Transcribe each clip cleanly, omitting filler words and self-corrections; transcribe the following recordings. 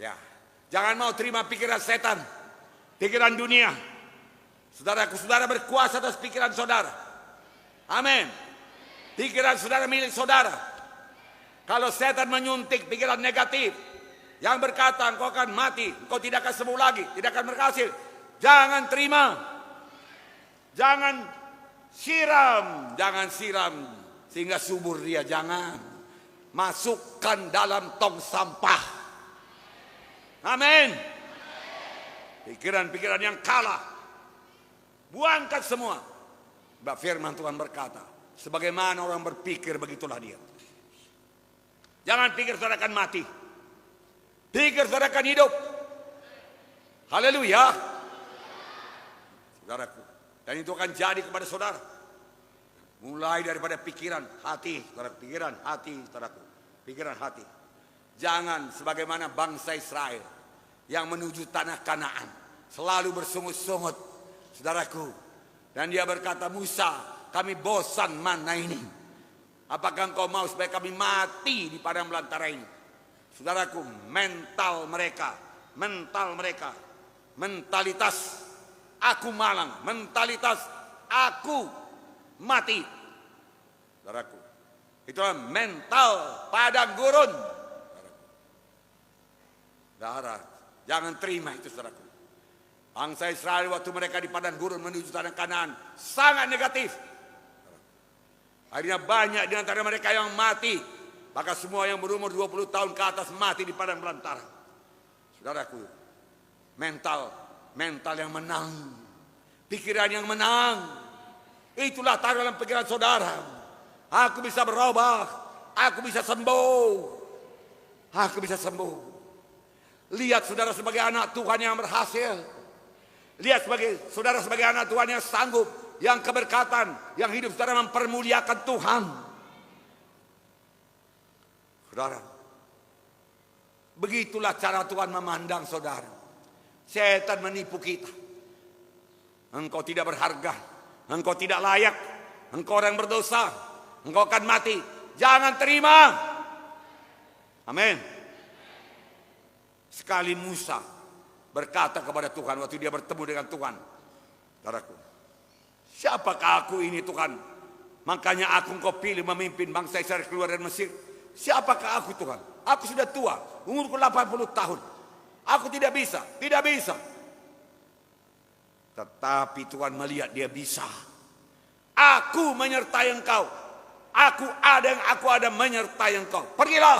Ya, jangan mau terima pikiran setan, pikiran dunia. Saudaraku, saudara berkuasa atas pikiran saudara. Amin. Pikiran saudara milik saudara. Kalau setan menyuntik pikiran negatif yang berkata engkau akan mati, engkau tidak akan sembuh lagi, tidak akan berhasil, jangan terima. Jangan siram sehingga subur dia, jangan. Masukkan dalam tong sampah. Amin. Pikiran-pikiran yang kalah, buangkan semua. Sebab firman Tuhan berkata, sebagaimana orang berpikir begitulah dia. Jangan pikir saudara akan mati, pikir saudara akan hidup. Haleluya. Saudaraku, dan itu akan jadi kepada saudara. Mulai daripada pikiran, hati, saudara, pikiran, hati, saudaraku, pikiran, hati. Jangan sebagaimana bangsa Israel yang menuju tanah Kanaan, selalu bersungut-sungut, saudaraku. Dan dia berkata, Musa, kami bosan mana ini. Apakah engkau mau supaya kami mati di padang belantara ini? Saudaraku, mental mereka, mentalitas aku malang, mentalitas aku mati. Saudaraku, itulah mental padang gurun. Saudara, jangan terima itu, saudaraku. Bangsa Israel waktu mereka di padang gurun menuju tanah Kanaan sangat negatif. Akhirnya banyak di antara mereka yang mati. Maka semua yang berumur 20 tahun ke atas mati di padang belantara. Saudaraku, mental yang menang, pikiran yang menang, itulah taruh dalam pikiran saudara. Aku bisa berubah, aku bisa sembuh, aku bisa sembuh. Lihat saudara sebagai anak Tuhan yang berhasil. Lihat saudara sebagai anak Tuhan yang sanggup, yang keberkatan, yang hidup saudara mempermuliakan Tuhan. Saudara, begitulah cara Tuhan memandang saudara. Setan menipu kita. Engkau tidak berharga, engkau tidak layak, engkau orang berdosa, engkau akan mati. Jangan terima. Amin. Sekali Musa berkata kepada Tuhan waktu dia bertemu dengan Tuhan, saudaraku, siapakah aku ini Tuhan? Makanya aku engkau pilih memimpin bangsa Israel keluar dari Mesir. Siapakah aku Tuhan? Aku sudah tua, umurku 80 tahun. Aku tidak bisa. Tetapi Tuhan melihat dia bisa. Aku menyertai engkau. Aku ada menyertai engkau. Pergilah.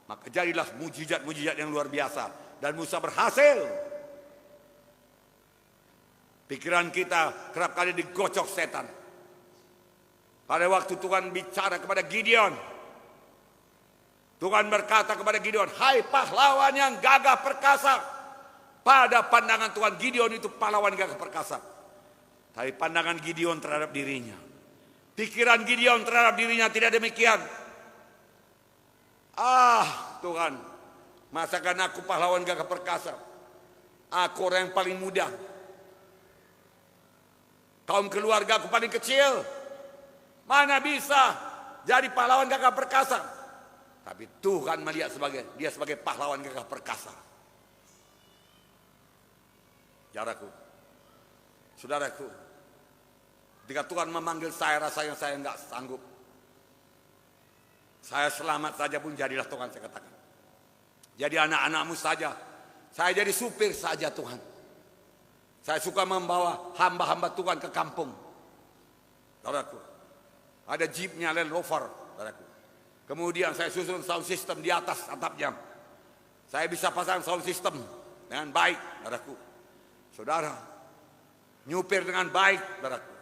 Maka jadilah mujizat-mujizat yang luar biasa. Dan Musa berhasil. Pikiran kita kerap kali digocok setan. Pada waktu Tuhan bicara kepada Gideon, Tuhan berkata kepada Gideon, hai pahlawan yang gagah perkasa. Pada pandangan Tuhan, Gideon itu pahlawan gagah perkasa. Tapi pandangan Gideon terhadap dirinya, pikiran Gideon terhadap dirinya tidak demikian. Tuhan, masakan aku pahlawan gagah perkasa? Aku orang yang paling muda. Kaum keluarga aku paling kecil. Mana bisa jadi pahlawan gagah perkasa? Tapi Tuhan melihat dia sebagai pahlawan gagah perkasa. Saudaraku, ketika Tuhan memanggil saya, rasanya saya enggak sanggup. Saya selamat saja pun jadilah Tuhan, saya katakan. Jadi anak-anakmu saja. Saya jadi supir saja Tuhan. Saya suka membawa hamba-hamba Tuhan ke kampung. Saudaraku, ada jeepnya Land Rover, saudaraku. Kemudian saya susun sound system di atas atapnya. Saya bisa pasang sound system dengan baik, saudaraku. Saudara, nyupir dengan baik, saudaraku.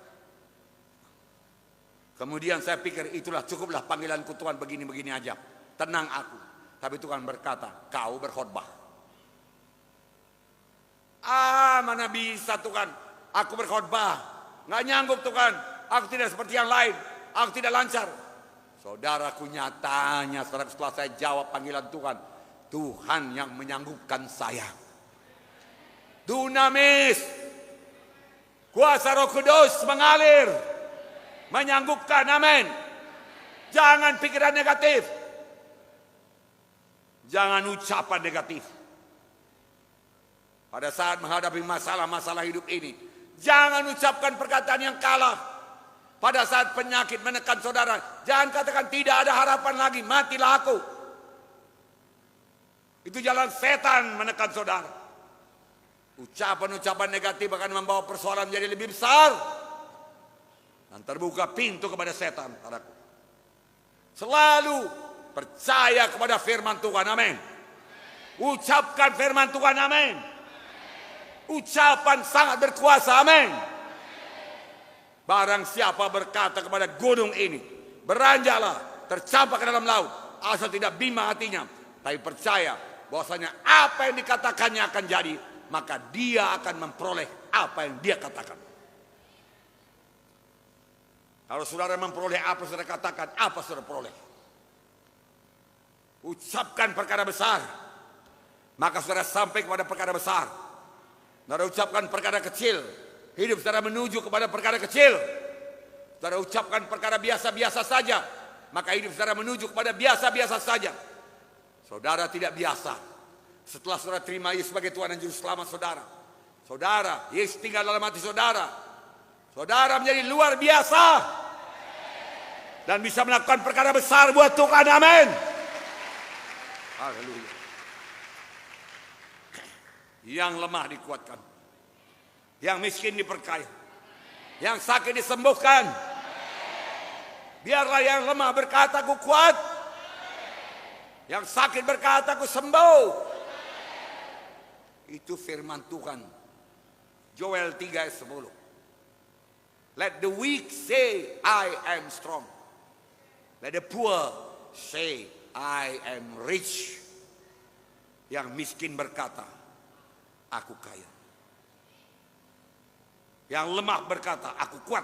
Kemudian saya pikir itulah cukuplah panggilanku Tuhan, begini-begini aja. Tenang aku. Tapi Tuhan berkata, kau berkhotbah. Mana bisa Tuhan, aku berkhotbah. Nggak nyanggup Tuhan, aku tidak seperti yang lain. Aku tidak lancar. Saudaraku, nyatanya setelah saya jawab panggilan Tuhan, Tuhan yang menyanggupkan saya. Dunamis, kuasa Roh Kudus mengalir, menyanggupkan. Amin. Jangan pikiran negatif. Jangan ucapan negatif. Pada saat menghadapi masalah-masalah hidup ini, jangan ucapkan perkataan yang kalah. Pada saat penyakit menekan saudara, jangan katakan tidak ada harapan lagi, matilah aku. Itu jalan setan menekan saudara. Ucapan-ucapan negatif akan membawa persoalan menjadi lebih besar. Dan terbuka pintu kepada setan. Selalu percaya kepada firman Tuhan, amin. Ucapkan firman Tuhan, amin. Ucapan sangat berkuasa, amin. Barang siapa berkata kepada gunung ini, beranjaklah, tercampak ke dalam laut, asal tidak bimbang hatinya, tapi percaya bahwasanya apa yang dikatakannya akan jadi, maka dia akan memperoleh apa yang dia katakan. Kalau saudara memperoleh apa saudara katakan, apa saudara peroleh? Ucapkan perkara besar, maka saudara sampai kepada perkara besar. Saudara ucapkan perkara kecil, hidup saudara menuju kepada perkara kecil. Saudara ucapkan perkara biasa-biasa saja, maka hidup saudara menuju kepada biasa-biasa saja. Saudara tidak biasa. Setelah saudara terima Yesus sebagai Tuhan dan Juru Selamat saudara, saudara, Yesus tinggal dalam hati saudara. Saudara menjadi luar biasa dan bisa melakukan perkara besar buat Tuhan, amin. Haleluya. Yang lemah dikuatkan, yang miskin diperkaya, yang sakit disembuhkan. Biarlah yang lemah berkata, aku kuat. Yang sakit berkata, aku sembuh. Itu firman Tuhan. Joel 3 ayat 10. Let the weak say, I am strong. Let the poor say, I am rich. Yang miskin berkata, aku kaya. Yang lemah berkata, aku kuat.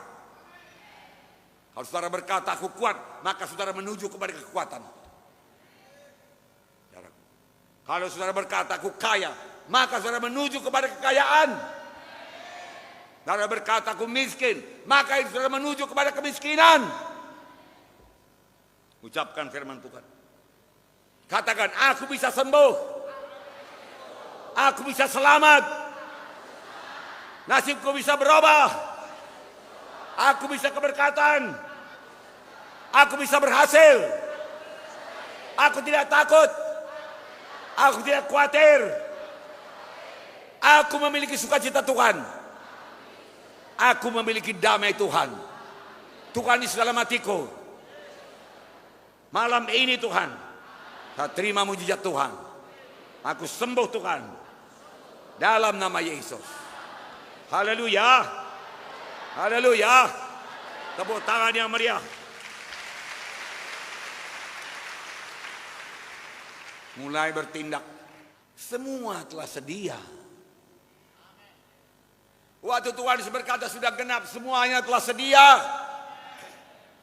Kalau saudara berkata, aku kuat, maka saudara menuju kepada kekuatan. Kalau saudara berkata, aku kaya, maka saudara menuju kepada kekayaan. Saudara berkata, aku miskin, maka saudara menuju kepada kemiskinan. Ucapkan firman Tuhan. Katakan, aku bisa sembuh. Aku bisa selamat. Nasibku bisa berubah. Aku bisa keberkatan. Aku bisa berhasil. Aku tidak takut. Aku tidak khawatir. Aku memiliki sukacita Tuhan. Aku memiliki damai Tuhan. Tuhan di dalam hatiku. Malam ini Tuhan, saya terima mujizat Tuhan. Aku sembuh Tuhan. Dalam nama Yesus. Haleluya. Haleluya. Tepuk tangan yang meriah. Mulai bertindak. Semua telah sedia. Waktu Tuhan berkata sudah genap, semuanya telah sedia.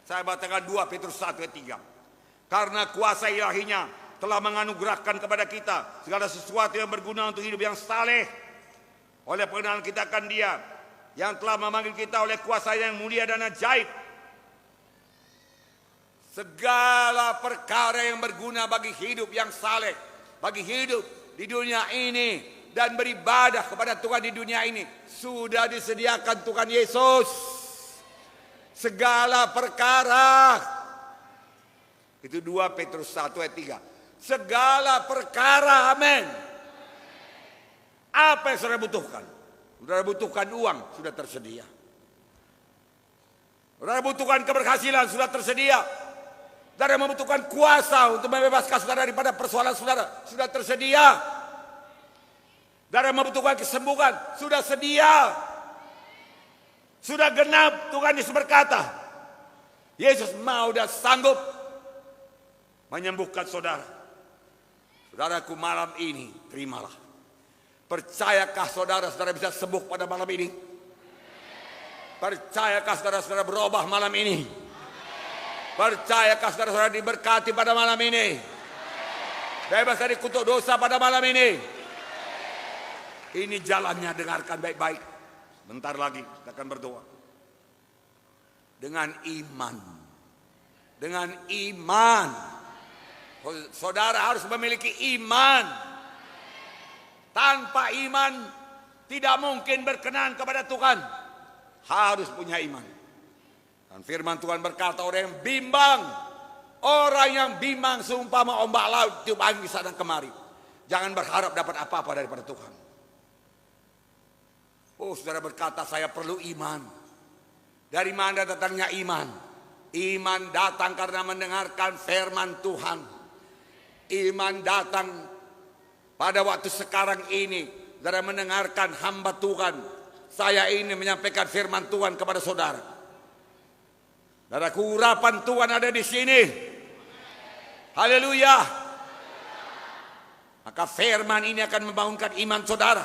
Saya bacakan 2 Petrus 1 ayat 3. Karena kuasa ilahinya telah menganugerahkan kepada kita segala sesuatu yang berguna untuk hidup yang saleh. Oleh pengenalan kita akan Dia yang telah memanggil kita oleh kuasa yang mulia dan ajaib. Segala perkara yang berguna bagi hidup yang saleh, bagi hidup di dunia ini dan beribadah kepada Tuhan di dunia ini sudah disediakan Tuhan Yesus. Segala perkara. Itu 2 Petrus 1 ayat 3. Segala perkara, amin. Apa yang saudara butuhkan? Saudara butuhkan uang, sudah tersedia. Saudara butuhkan keberhasilan, sudah tersedia. Saudara membutuhkan kuasa untuk membebaskan saudara daripada persoalan saudara, sudah tersedia. Saudara membutuhkan kesembuhan, sudah sedia. Sudah genap, Tuhan Yesus berkata, Yesus mau dan sanggup menyembuhkan saudara. Saudaraku, malam ini terimalah. Percayakah saudara-saudara bisa sembuh pada malam ini? Percayakah saudara-saudara berubah malam ini? Percayakah saudara-saudara diberkati pada malam ini? Bebas dari kutuk dosa pada malam ini? Ini jalannya, dengarkan baik-baik. Bentar lagi kita akan berdoa. Dengan iman. Dengan iman. Saudara harus memiliki iman. Tanpa iman tidak mungkin berkenan kepada Tuhan. Harus punya iman. Dan firman Tuhan berkata, orang yang bimbang, orang yang bimbang seumpama ombak laut tiup angin sana kemari. Jangan berharap dapat apa-apa daripada Tuhan. Oh, saudara berkata, saya perlu iman. Dari mana datangnya iman? Iman datang karena mendengarkan firman Tuhan. Iman datang pada waktu sekarang ini, saudara mendengarkan hamba Tuhan. Saya ini menyampaikan firman Tuhan kepada saudara. Saudaraku, urapan Tuhan ada di sini. Haleluya. Maka firman ini akan membangunkan iman saudara.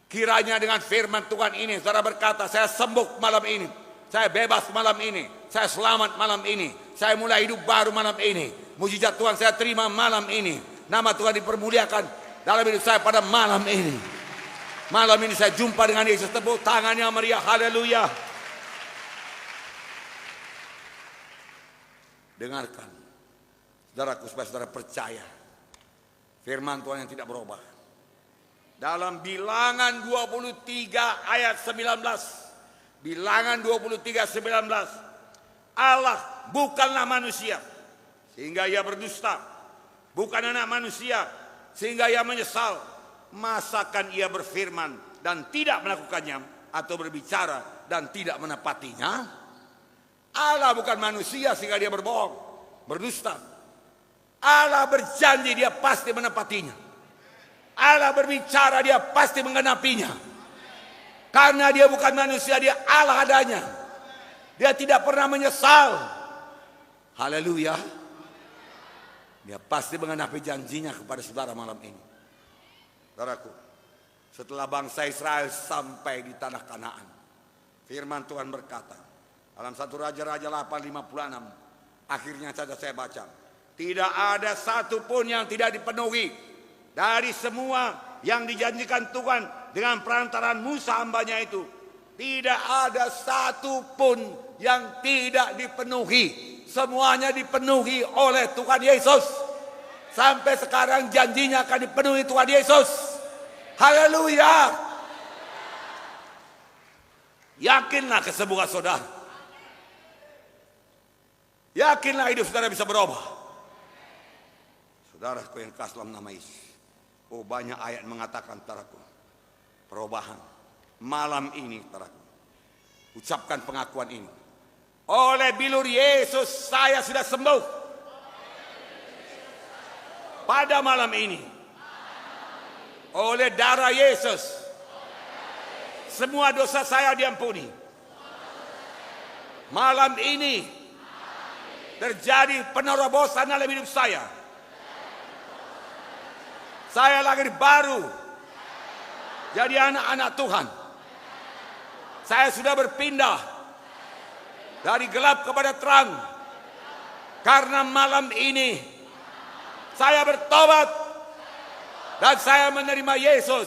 Kiranya dengan firman Tuhan ini, saudara berkata, saya sembuh malam ini. Saya bebas malam ini. Saya selamat malam ini. Saya mulai hidup baru malam ini. Mujizat Tuhan saya terima malam ini. Nama Tuhan dipermuliakan dalam hidup saya pada malam ini. Malam ini saya jumpa dengan Yesus. Tepuk tangannya meriah. Haleluya. Dengarkan, saudaraku, supaya saudara percaya firman Tuhan yang tidak berubah. Dalam Bilangan 23 ayat 19. Bilangan 23 19. Allah bukanlah manusia sehingga ia berdusta, bukan anak manusia sehingga ia menyesal. Masakan ia berfirman dan tidak melakukannya, atau berbicara dan tidak menepatinya? Allah bukan manusia sehingga dia berbohong, berdusta. Allah berjanji, dia pasti menepatinya. Allah berbicara, dia pasti menggenapinya. Karena dia bukan manusia, dia Allah adanya. Dia tidak pernah menyesal. Haleluya. Dia pasti menggenapi janjinya kepada saudara malam ini. Saudaraku, setelah bangsa Israel sampai di tanah Kanaan, firman Tuhan berkata dalam 1 Raja-Raja 8:56, akhirnya saja saya baca, tidak ada satupun yang tidak dipenuhi dari semua yang dijanjikan Tuhan dengan perantaran Musa hambanya itu. Tidak ada satupun yang tidak dipenuhi. Semuanya dipenuhi oleh Tuhan Yesus. Sampai sekarang janjinya akan dipenuhi Tuhan Yesus. Haleluya. Yakinlah kesembuhan saudara. Yakinlah hidup saudara bisa berubah. Saudaraku yang kasih dalam nama Yesus. Oh, banyak ayat mengatakan, saudaraku, perubahan. Malam ini, saudaraku, ucapkan pengakuan ini. Oleh bilur Yesus saya sudah sembuh. Pada malam ini, oleh darah Yesus, semua dosa saya diampuni. Malam ini terjadi penerobosan dalam hidup saya. Saya lahir baru jadi anak-anak Tuhan. Saya sudah berpindah dari gelap kepada terang. Karena malam ini saya bertobat dan saya menerima Yesus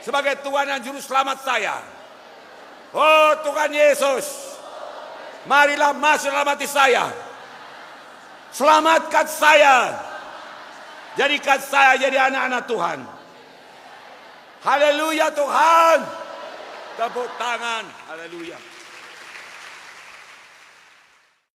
sebagai Tuhan dan Juru Selamat saya. Oh Tuhan Yesus, marilah masuk dalam hati saya. Selamatkan saya. Jadikan saya jadi anak-anak Tuhan. Haleluya Tuhan. Tepuk tangan. Haleluya.